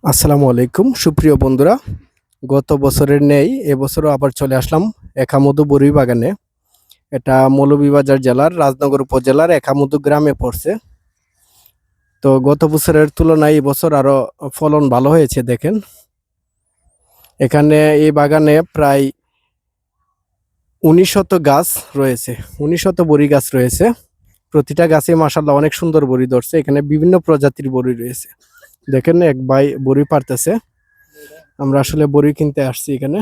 আসসালামু আলাইকুম সুপ্রিয় বন্ধুরা। গত বছরের ন্যায় এবছরও আবার চলে আসলাম একামধু বড়ুই বাগানে। এটা মৌলভীবাজার জেলার রাজনগর উপজেলার একামধু গ্রামে পড়ছে। তো গত বছরের তুলনায় এবছর আরো ফলন ভালো হয়েছে। দেখেন এখানে এই বাগানে প্রায় ১৯শত গাছ রয়েছে, ১৯শত বড়ি গাছ রয়েছে। প্রতিটা গাছে মাশাআল্লাহ অনেক সুন্দর বড়ি ধরছে। এখানে বিভিন্ন প্রজাতির বড়ি রয়েছে। দেখেন এক ভাই বড়ি পারতেছে। আমরা আসলে বড়ি কিনতে আসছি এখানে।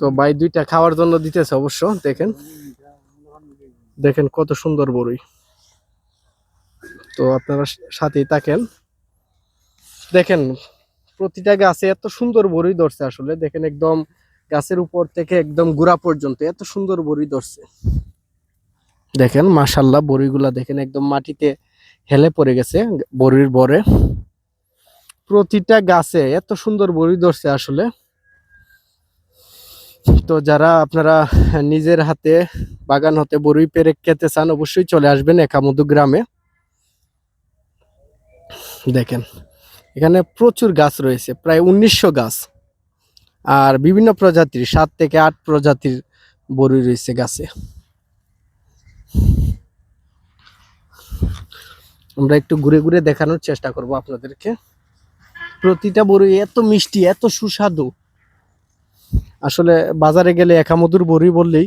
তো ভাই দুইটা খাওয়ার জন্য দিতেছে অবশ্য। দেখেন দেখেন কত সুন্দর বড়ি। তো আপনারা সাথেই থাকেন। দেখেন প্রতিটা গাছে এত সুন্দর বড়ি ধরছে। আসলে দেখেন একদম গাছের উপর থেকে একদম গোড়া পর্যন্ত এত সুন্দর বড়ি ধরছে। দেখেন মাশাআল্লাহ বড়িগুলা দেখেন একদম মাটিতে হেলে পড়ে গেছে বড়ির বরে। প্রতিটা গাছে এত সুন্দর বড়ি ধরছে আসলে। তো যারা আপনারা নিজের হাতে বাগান হতে বড়ি পেরে খেতে চান অবশ্যই চলে আসবেন একামধু গ্রামে। দেখেন এখানে প্রচুর গাছ রয়েছে, প্রায় ১৯০০ গাছ। আর বিভিন্ন প্রজাতির ৭ থেকে ৮ প্রজাতির বড়ি রয়েছে গাছে। আমরা একটু ঘুরে ঘুরে দেখানোর চেষ্টা করব আপনাদেরকে। প্রতিটা বড়ি এত মিষ্টি, এত সুস্বাদু। আসলে বাজারে গেলে একামধুর বড়ি বললেই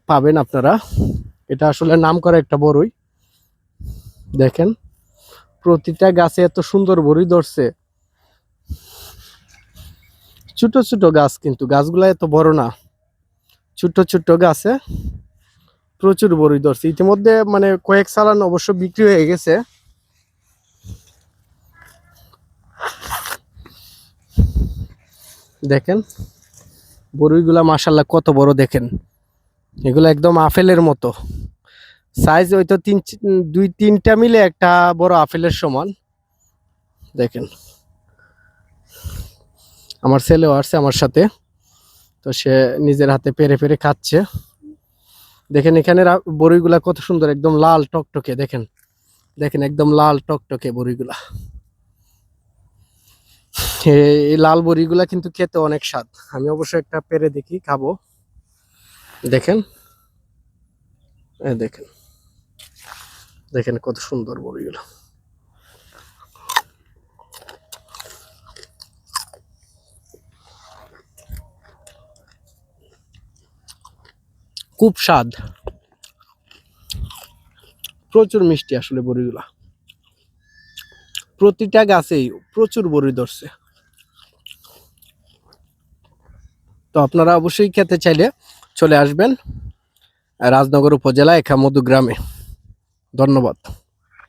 পাবেন আপনারা। এটা আসলে নামকরা একটা বড়ই। দেখেন প্রতিটা গাছে এত সুন্দর বড়ি ধরছে। ছোট ছোট গাছ, কিন্তু গাছগুলা এত বড় না, ছোট ছোট গাছে প্রচুর বড়ি ধরছে। ইতিমধ্যে মানে কয়েক চালান অবশ্য বিক্রি হয়ে গেছে। দেখেন বড়িগুলা মাশাআল্লাহ কত বড়। দেখেন এগুলো একদম আপেলের মতো সাইজ, হয়তো দুই তিনটা মিলে একটা বড় আপেলের সমান। দেখেন আমার ছেলেও আসছে আমার সাথে, তো সে নিজের হাতে পেরে পেরে খাচ্ছে। দেখেন এখানে বড়িগুলা কত সুন্দর, একদম লাল টকটকে। দেখেন দেখেন একদম লাল টকটকে বড়িগুলা। এই লাল বড়িগুলা কিন্তু খেতে অনেক স্বাদ। আমি অবশ্য একটা পেরে দেখি, খাবো। দেখেন দেখেন দেখেন কত সুন্দর বড়িগুলো। খুব স্বাদ, প্রচুর মিষ্টি আসলে বড়িগুলা। প্রতিটা গাছেই প্রচুর বড়ি ধরছে। তো আপনারা অবশ্যই খেতে চাইলে চলে আসবেন রাজনগর উপজেলা একামধু গ্রামে। ধন্যবাদ।